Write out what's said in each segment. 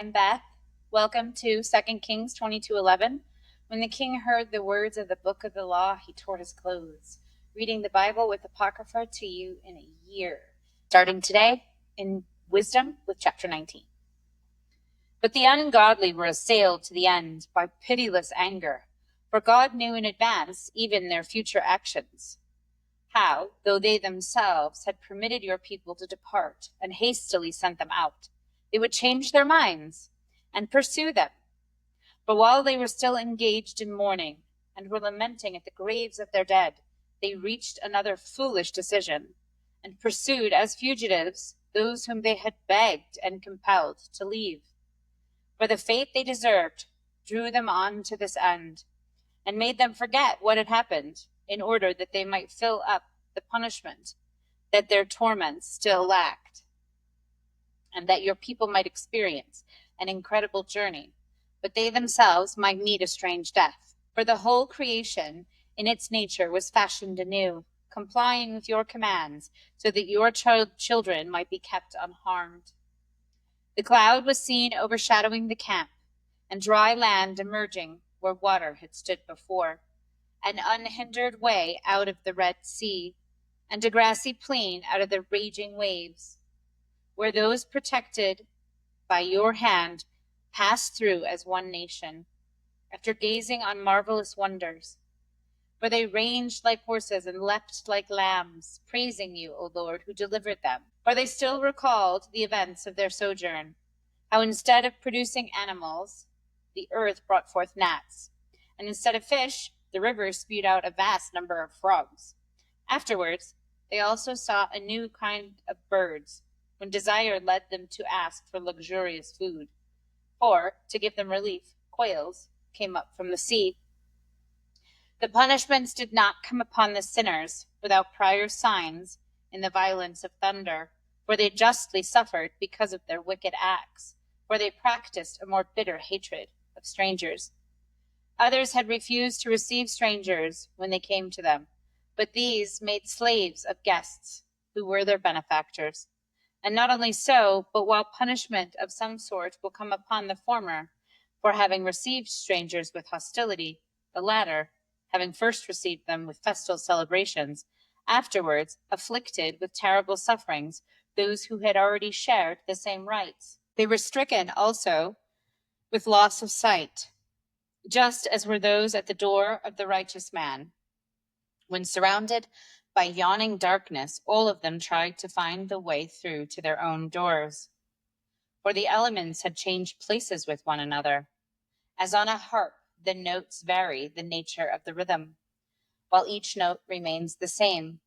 I'm Beth. Welcome to 2 Kings 22:11. When the king heard the words of the book of the law, he tore his clothes, reading the Bible with Apocrypha to you in a year. Starting today in Wisdom with chapter 19. But the ungodly were assailed to the end by pitiless anger, for God knew in advance even their future actions. How, though they themselves had permitted your people to depart and hastily sent them out, they would change their minds and pursue them. But while they were still engaged in mourning and were lamenting at the graves of their dead, they reached another foolish decision and pursued as fugitives those whom they had begged and compelled to leave. For the fate they deserved drew them on to this end and made them forget what had happened, in order that they might fill up the punishment that their torments still lacked, and that your people might experience an incredible journey, but they themselves might meet a strange death. For the whole creation in its nature was fashioned anew, complying with your commands, so that your children might be kept unharmed. The cloud was seen overshadowing the camp, and dry land emerging where water had stood before, an unhindered way out of the Red Sea, and a grassy plain out of the raging waves, where those protected by your hand passed through as one nation, after gazing on marvelous wonders. For they ranged like horses and leapt like lambs, praising you, O Lord, who delivered them. For they still recalled the events of their sojourn, how instead of producing animals, the earth brought forth gnats, and instead of fish, the rivers spewed out a vast number of frogs. Afterwards, they also saw a new kind of birds, when desire led them to ask for luxurious food. For, to give them relief, quails came up from the sea. The punishments did not come upon the sinners without prior signs in the violence of thunder, for they justly suffered because of their wicked acts, for they practiced a more bitter hatred of strangers. Others had refused to receive strangers when they came to them, but these made slaves of guests who were their benefactors. And not only so, but while punishment of some sort will come upon the former for having received strangers with hostility, the latter, having first received them with festal celebrations, afterwards afflicted with terrible sufferings those who had already shared the same rights. They were stricken also with loss of sight, just as were those at the door of the righteous man. When surrounded by yawning darkness, all of them tried to find the way through to their own doors. For the elements had changed places with one another. As on a harp, the notes vary the nature of the rhythm, while each note remains the same.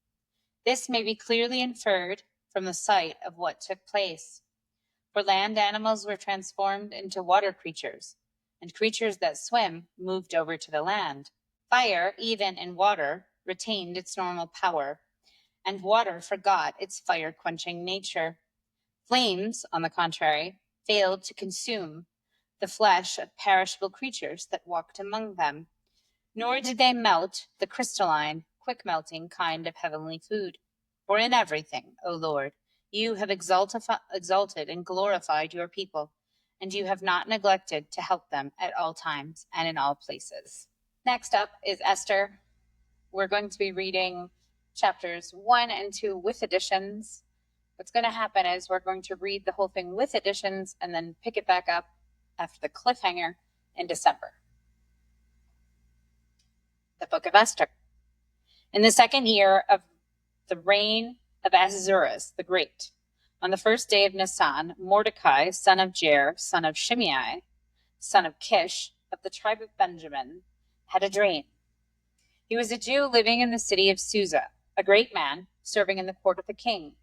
This may be clearly inferred from the sight of what took place. For land animals were transformed into water creatures, and creatures that swim moved over to the land. Fire, even in water, retained its normal power, and water forgot its fire-quenching nature. Flames, on the contrary, failed to consume the flesh of perishable creatures that walked among them, nor did they melt the crystalline, quick-melting kind of heavenly food. For in everything, O Lord, you have exalted and glorified your people, and you have not neglected to help them at all times and in all places. Next up is Esther. We're going to be reading chapters 1 and 2 with additions. What's going to happen is we're going to read the whole thing with additions and then pick it back up after the cliffhanger in December. The Book of Esther. In the second year of the reign of Ahasuerus the Great, on the first day of Nisan, Mordecai, son of Jair, son of Shimei, son of Kish, of the tribe of Benjamin, had a dream. He was a Jew living in the city of Susa, a great man, serving in the court of the king.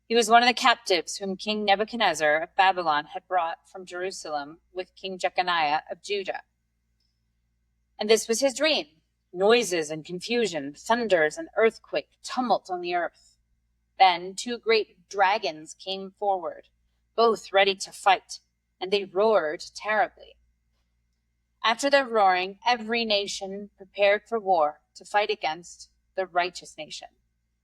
He was one of the captives whom King Nebuchadnezzar of Babylon had brought from Jerusalem with King Jeconiah of Judah. And this was his dream: noises and confusion, thunders and earthquake, tumult on the earth. Then 2 great dragons came forward, both ready to fight, and they roared terribly. After their roaring, every nation prepared for war to fight against the righteous nation.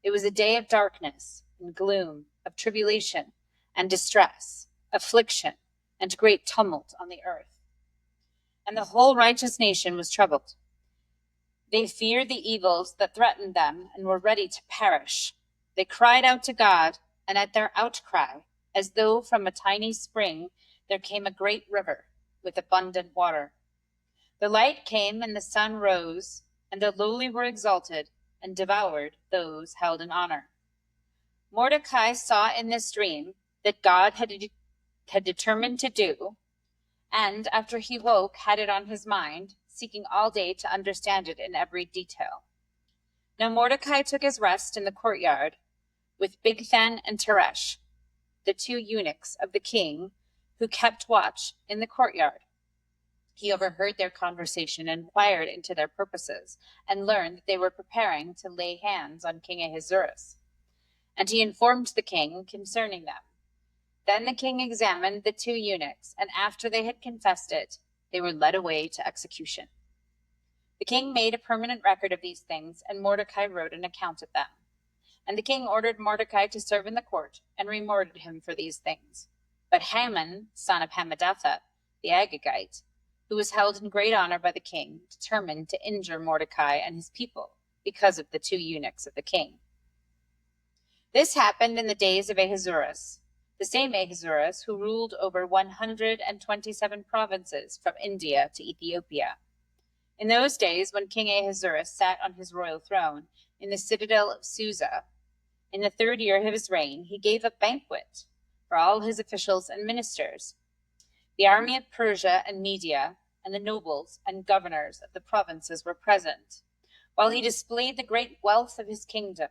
It was a day of darkness and gloom, of tribulation and distress, affliction and great tumult on the earth. And the whole righteous nation was troubled. They feared the evils that threatened them and were ready to perish. They cried out to God, and at their outcry, as though from a tiny spring, there came a great river with abundant water. The light came and the sun rose, and the lowly were exalted and devoured those held in honor. Mordecai saw in this dream that God had determined to do, and after he woke had it on his mind, seeking all day to understand it in every detail. Now Mordecai took his rest in the courtyard with Bigthan and Teresh, the two eunuchs of the king who kept watch in the courtyard. He overheard their conversation and inquired into their purposes, and learned that they were preparing to lay hands on King Ahasuerus. And he informed the king concerning them. Then the king examined the two eunuchs, and after they had confessed it, they were led away to execution. The king made a permanent record of these things, and Mordecai wrote an account of them. And the king ordered Mordecai to serve in the court, and rewarded him for these things. But Haman, son of Hammedatha, the Agagite, who was held in great honor by the king, determined to injure Mordecai and his people, because of the two eunuchs of the king. This happened in the days of Ahasuerus, the same Ahasuerus who ruled over 127 provinces from India to Ethiopia. In those days, when King Ahasuerus sat on his royal throne in the citadel of Susa, in the 3rd year of his reign, he gave a banquet for all his officials and ministers. The army of Persia and Media and the nobles and governors of the provinces were present, while he displayed the great wealth of his kingdom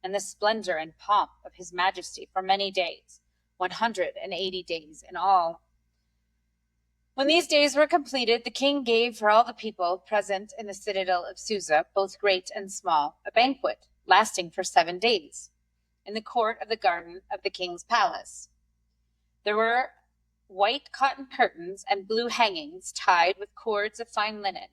and the splendor and pomp of his majesty for many days, 180 days in all. When these days were completed, the king gave for all the people present in the citadel of Susa, both great and small, a banquet lasting for 7 days, in the court of the garden of the king's palace. There were white cotton curtains and blue hangings tied with cords of fine linen,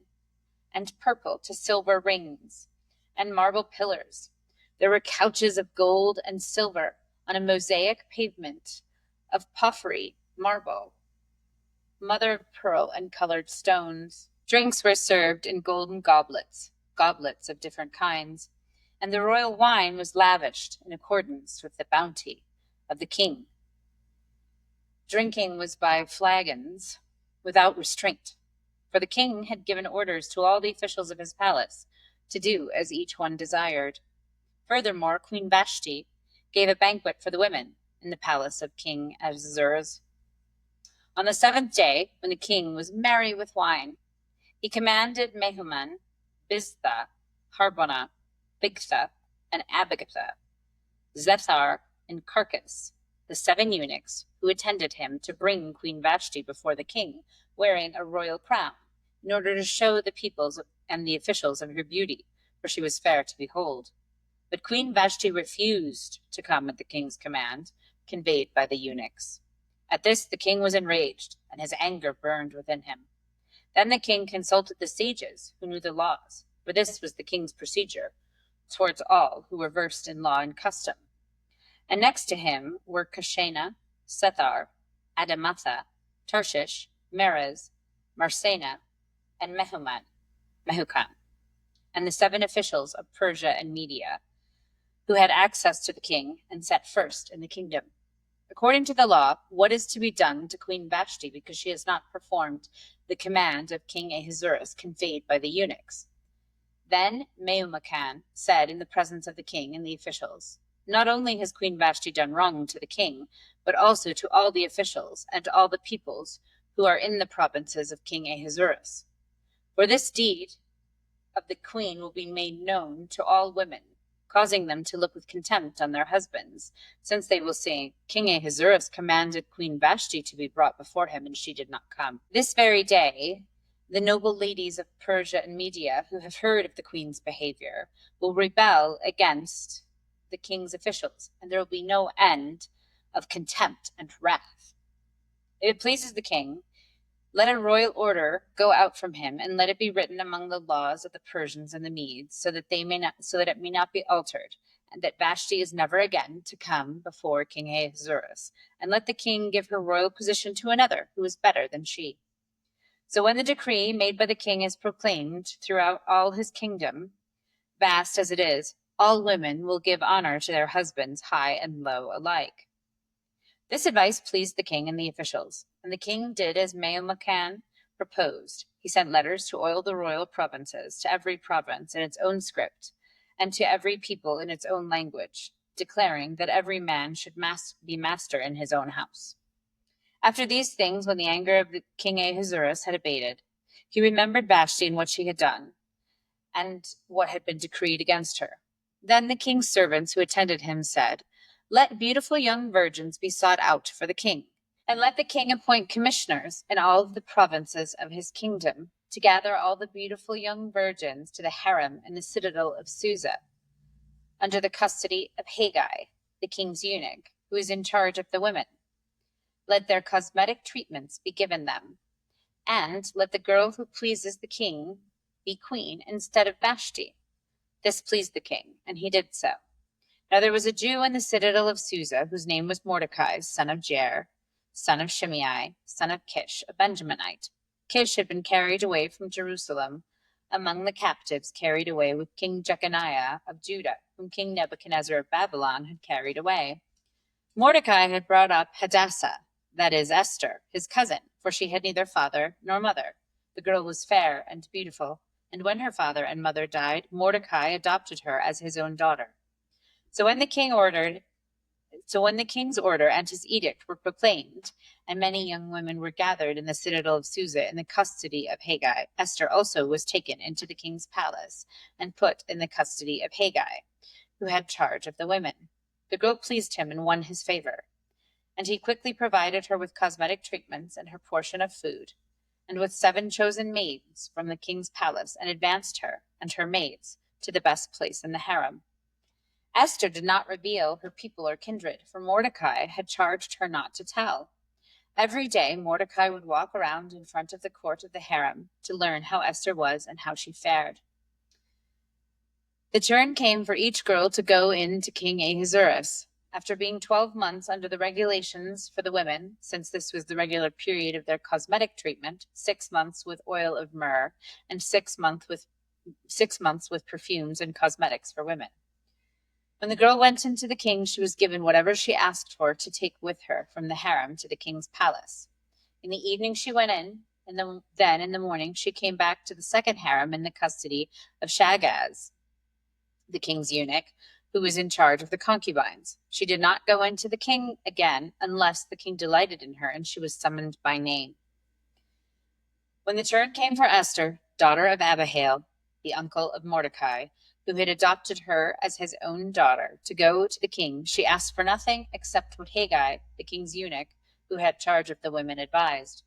and purple to silver rings, and marble pillars. There were couches of gold and silver on a mosaic pavement of porphyry marble, mother of pearl and colored stones. Drinks were served in golden goblets, goblets of different kinds, and the royal wine was lavished in accordance with the bounty of the king. Drinking was by flagons, without restraint, for the king had given orders to all the officials of his palace to do as each one desired. Furthermore, Queen Vashti gave a banquet for the women in the palace of King Ahasuerus. On the 7th day, when the king was merry with wine, he commanded Mehuman, Biztha, Harbona, Bigtha, and Abigatha, Zethar, and Carcass, the 7 eunuchs who attended him, to bring Queen Vashti before the king, wearing a royal crown, in order to show the peoples and the officials of her beauty, for she was fair to behold. But Queen Vashti refused to come at the king's command, conveyed by the eunuchs. At this the king was enraged, and his anger burned within him. Then the king consulted the sages, who knew the laws, for this was the king's procedure towards all who were versed in law and custom. And next to him were Kashana, Sethar, Adamatha, Tarshish, Meres, Marsena, and Mehuman, and the 7 officials of Persia and Media, who had access to the king and sat first in the kingdom. According to the law, what is to be done to Queen Vashti because she has not performed the command of King Ahasuerus conveyed by the eunuchs? Then Memucan said in the presence of the king and the officials, "Not only has Queen Vashti done wrong to the king, but also to all the officials and all the peoples who are in the provinces of King Ahasuerus. For this deed of the queen will be made known to all women, causing them to look with contempt on their husbands, since they will say, 'King Ahasuerus commanded Queen Vashti to be brought before him, and she did not come.' This very day, the noble ladies of Persia and Media, who have heard of the queen's behavior, will rebel against the king's officials, and there will be no end of contempt and wrath. If it pleases the king, let a royal order go out from him, and let it be written among the laws of the Persians and the Medes, so that it may not be altered, and that Vashti is never again to come before King Ahasuerus, and let the king give her royal position to another who is better than she. So when the decree made by the king is proclaimed throughout all his kingdom, vast as it is, all women will give honor to their husbands, high and low alike. This advice pleased the king and the officials, and the king did as Memucan proposed. He sent letters to all the royal provinces, to every province in its own script, and to every people in its own language, declaring that every man should be master in his own house. After these things, when the anger of the King Ahasuerus had abated, he remembered Vashti and what she had done, and what had been decreed against her. Then the king's servants who attended him said, "Let beautiful young virgins be sought out for the king, and let the king appoint commissioners in all the provinces of his kingdom to gather all the beautiful young virgins to the harem in the citadel of Susa, under the custody of Haggai, the king's eunuch, who is in charge of the women. Let their cosmetic treatments be given them, and let the girl who pleases the king be queen instead of Vashti." This pleased the king, and he did so. Now there was a Jew in the citadel of Susa, whose name was Mordecai, son of Jair, son of Shimei, son of Kish, a Benjaminite. Kish had been carried away from Jerusalem among the captives carried away with King Jeconiah of Judah, whom King Nebuchadnezzar of Babylon had carried away. Mordecai had brought up Hadassah, that is Esther, his cousin, for she had neither father nor mother. The girl was fair and beautiful, and when her father and mother died, Mordecai adopted her as his own daughter. So when the king's order and his edict were proclaimed, and many young women were gathered in the citadel of Susa in the custody of Haggai, Esther also was taken into the king's palace and put in the custody of Haggai, who had charge of the women. The girl pleased him and won his favor, and he quickly provided her with cosmetic treatments and her portion of food, and with 7 chosen maids from the king's palace, and advanced her and her maids to the best place in the harem. Esther did not reveal her people or kindred, for Mordecai had charged her not to tell. Every day Mordecai would walk around in front of the court of the harem to learn how Esther was and how she fared. The turn came for each girl to go in to King Ahasuerus. After being 12 months under the regulations for the women, since this was the regular period of their cosmetic treatment, 6 months with oil of myrrh, and 6 months with perfumes and cosmetics for women. When the girl went into the king, she was given whatever she asked for to take with her from the harem to the king's palace. In the evening she went in, and then in the morning she came back to the second harem in the custody of Shaggaz, the king's eunuch, who was in charge of the concubines. She did not go into the king again unless the king delighted in her and she was summoned by name. When the turn came for Esther, daughter of Abihail, the uncle of Mordecai, who had adopted her as his own daughter, to go to the king, she asked for nothing except what Haggai, the king's eunuch, who had charge of the women, advised.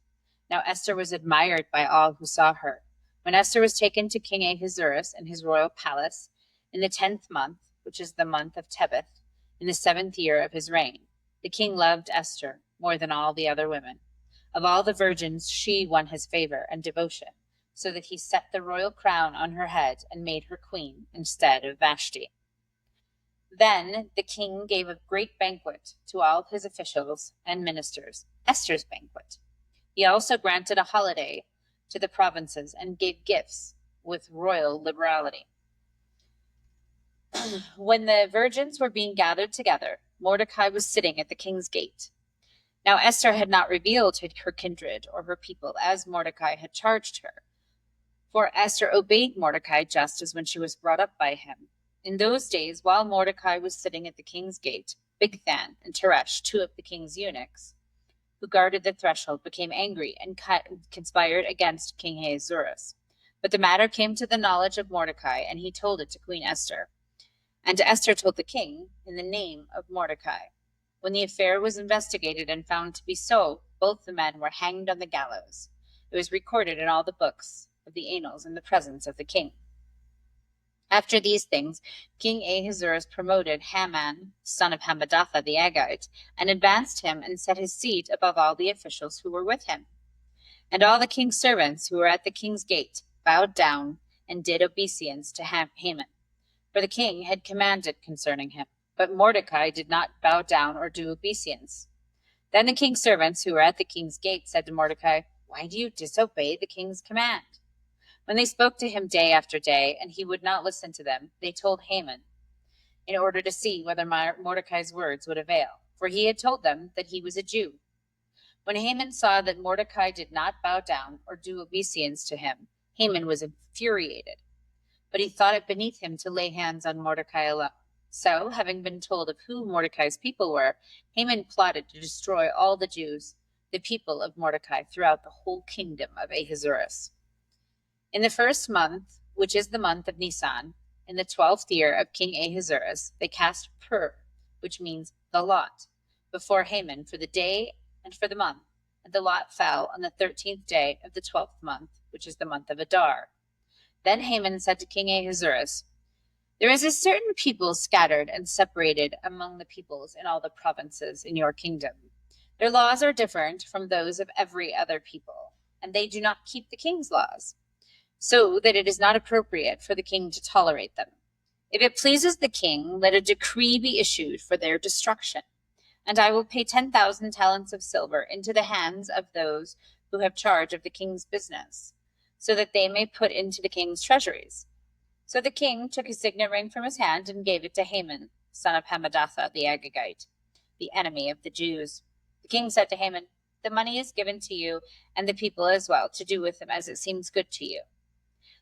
Now Esther was admired by all who saw her. When Esther was taken to King Ahasuerus in his royal palace, in the 10th month, which is the month of Tebeth, in the 7th year of his reign, the king loved Esther more than all the other women. Of all the virgins, she won his favor and devotion, so that he set the royal crown on her head and made her queen instead of Vashti. Then the king gave a great banquet to all his officials and ministers, Esther's banquet. He also granted a holiday to the provinces and gave gifts with royal liberality. When the virgins were being gathered together, Mordecai was sitting at the king's gate. Now Esther had not revealed her kindred or her people as Mordecai had charged her, for Esther obeyed Mordecai just as when she was brought up by him. In those days, while Mordecai was sitting at the king's gate, Bigthan and Teresh, 2 of the king's eunuchs, who guarded the threshold, became angry and conspired against King Ahasuerus. But the matter came to the knowledge of Mordecai, and he told it to Queen Esther. And Esther told the king in the name of Mordecai. When the affair was investigated and found to be so, both the men were hanged on the gallows. It was recorded in all the books of the annals in the presence of the king. After these things, King Ahasuerus promoted Haman, son of Hammedatha the Agagite, and advanced him and set his seat above all the officials who were with him. And all the king's servants who were at the king's gate bowed down and did obeisance to Haman. for the king had commanded concerning him. But Mordecai did not bow down or do obeisance. Then the king's servants who were at the king's gate said to Mordecai, "Why do you disobey the king's command?" When they spoke to him day after day, and he would not listen to them, they told Haman, in order to see whether Mordecai's words would avail, for he had told them that he was a Jew. When Haman saw that Mordecai did not bow down or do obeisance to him, Haman was infuriated. But he thought it beneath him to lay hands on Mordecai alone. So, having been told of who Mordecai's people were, Haman plotted to destroy all the Jews, the people of Mordecai, throughout the whole kingdom of Ahasuerus. In the first month, which is the month of Nisan, in the 12th year of King Ahasuerus, they cast Pur, which means the lot, before Haman for the day and for the month, and the lot fell on the 13th day of the 12th month, which is the month of Adar. Then Haman said to King Ahasuerus, "There is a certain people scattered and separated among the peoples in all the provinces in your kingdom. Their laws are different from those of every other people, and they do not keep the king's laws, so that it is not appropriate for the king to tolerate them. If it pleases the king, let a decree be issued for their destruction, and I will pay 10,000 talents of silver into the hands of those who have charge of the king's business, so that they may put into the king's treasuries." So the king took his signet ring from his hand and gave it to Haman, son of Hammedatha the Agagite, the enemy of the Jews. The king said to Haman, "The money is given to you and the people as well, to do with them as it seems good to you."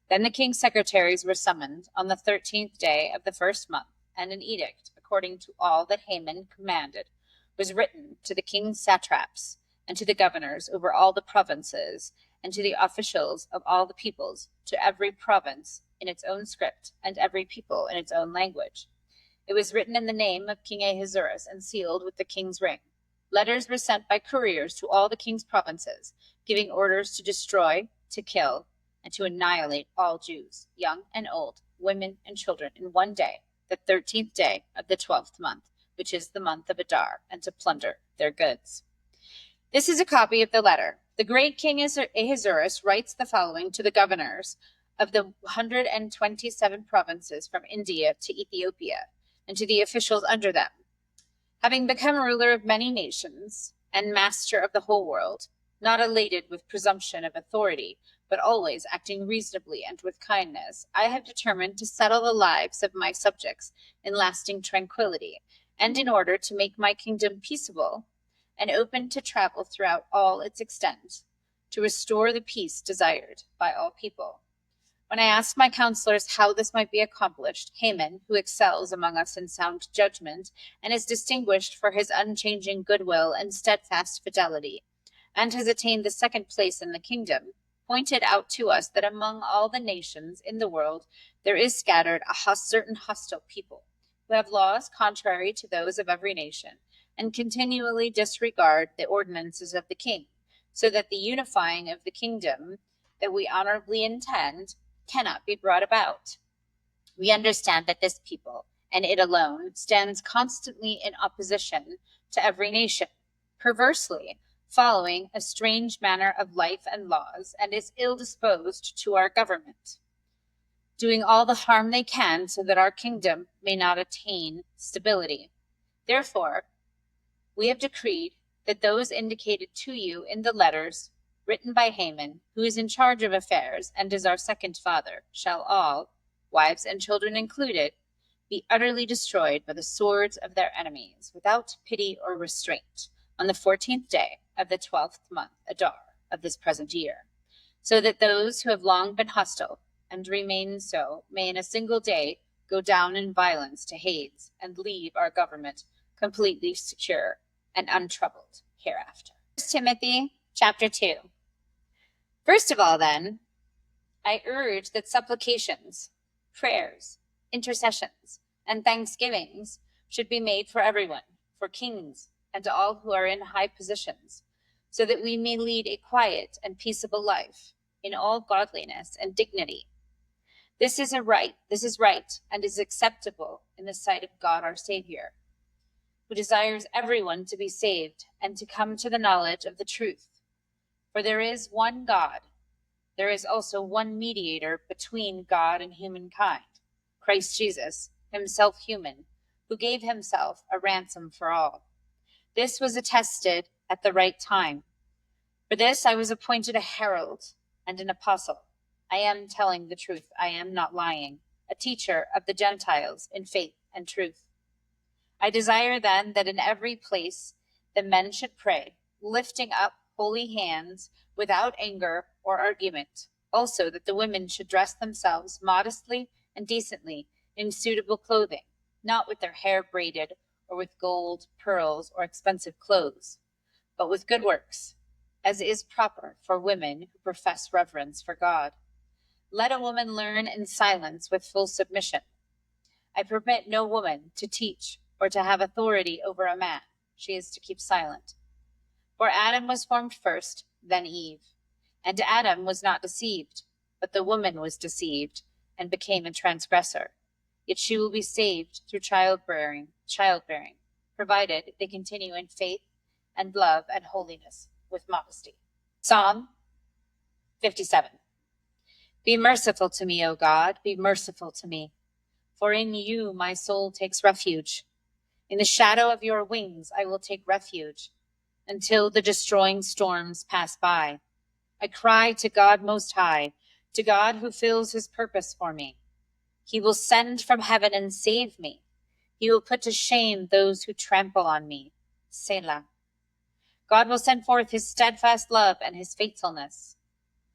Then the king's secretaries were summoned on the 13th day of the first month, and an edict, according to all that Haman commanded, was written to the king's satraps and to the governors over all the provinces and to the officials of all the peoples, to every province in its own script and every people in its own language. It was written in the name of King Ahasuerus and sealed with the king's ring. Letters were sent by couriers to all the king's provinces, giving orders to destroy, to kill, and to annihilate all Jews, young and old, women and children, in one day, the 13th day of the 12th month, which is the month of Adar, and to plunder their goods. This is a copy of the letter. The great King Ahasuerus writes the following to the governors of the 127 provinces from India to Ethiopia, and to the officials under them. Having become ruler of many nations and master of the whole world, not elated with presumption of authority, but always acting reasonably and with kindness, I have determined to settle the lives of my subjects in lasting tranquility, and in order to make my kingdom peaceable and open to travel throughout all its extent, to restore the peace desired by all people. When I asked my counselors how this might be accomplished, Haman, who excels among us in sound judgment and is distinguished for his unchanging goodwill and steadfast fidelity, and has attained the second place in the kingdom, pointed out to us that among all the nations in the world there is scattered a certain hostile people, who have laws contrary to those of every nation, and continually disregard the ordinances of the king, so that the unifying of the kingdom that we honorably intend cannot be brought about. We understand that this people, and it alone, stands constantly in opposition to every nation, perversely following a strange manner of life and laws, and is ill-disposed to our government, doing all the harm they can so that our kingdom may not attain stability. Therefore, we have decreed that those indicated to you in the letters written by Haman, who is in charge of affairs and is our second father, shall all, wives and children included, be utterly destroyed by the swords of their enemies, without pity or restraint, on the 14th day of the 12th month, Adar, of this present year, so that those who have long been hostile and remain so may in a single day go down in violence to Hades and leave our government completely secure and untroubled hereafter. 1 Timothy chapter 2. First of all, then, I urge that supplications, prayers, intercessions, and thanksgivings should be made for everyone, for kings, and all who are in high positions, so that we may lead a quiet and peaceable life, in all godliness and dignity. This is right, and is acceptable in the sight of God our Savior, who desires everyone to be saved and to come to the knowledge of the truth. For there is one God, there is also one mediator between God and humankind, Christ Jesus, himself human, who gave himself a ransom for all. This was attested at the right time. For this I was appointed a herald and an apostle. I am telling the truth, I am not lying, a teacher of the Gentiles in faith and truth. I desire then that in every place the men should pray, lifting up holy hands without anger or argument. Also that the women should dress themselves modestly and decently in suitable clothing, not with their hair braided or with gold, pearls, or expensive clothes, but with good works, as is proper for women who profess reverence for God. Let a woman learn in silence with full submission. I permit no woman to teach or to have authority over a man. She is to keep silent. For Adam was formed first, then Eve. And Adam was not deceived, but the woman was deceived and became a transgressor. Yet she will be saved through childbearing, provided they continue in faith and love and holiness with modesty. Psalm 57. Be merciful to me, O God, be merciful to me. For in you my soul takes refuge. In the shadow of your wings I will take refuge, until the destroying storms pass by. I cry to God Most High, to God who fills his purpose for me. He will send from heaven and save me. He will put to shame those who trample on me. Selah. God will send forth his steadfast love and his faithfulness.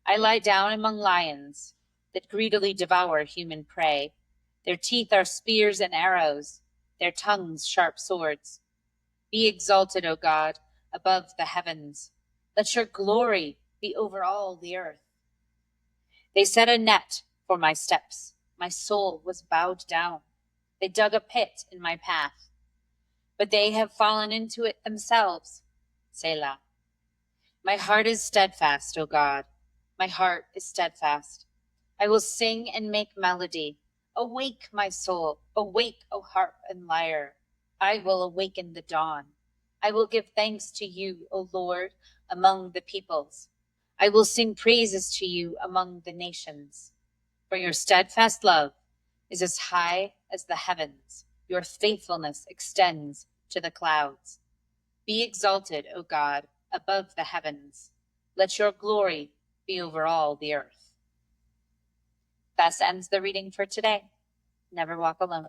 I lie down among lions that greedily devour human prey. Their teeth are spears and arrows, their tongues sharp swords. Be exalted, O God, above the heavens. Let your glory be over all the earth. They set a net for my steps. My soul was bowed down. They dug a pit in my path, but they have fallen into it themselves. Selah. My heart is steadfast, O God. My heart is steadfast. I will sing and make melody. Awake, my soul. Awake, O harp and lyre. I will awaken the dawn. I will give thanks to you, O Lord, among the peoples. I will sing praises to you among the nations. For your steadfast love is as high as the heavens. Your faithfulness extends to the clouds. Be exalted, O God, above the heavens. Let your glory be over all the earth. Thus ends the reading for today. Never walk alone.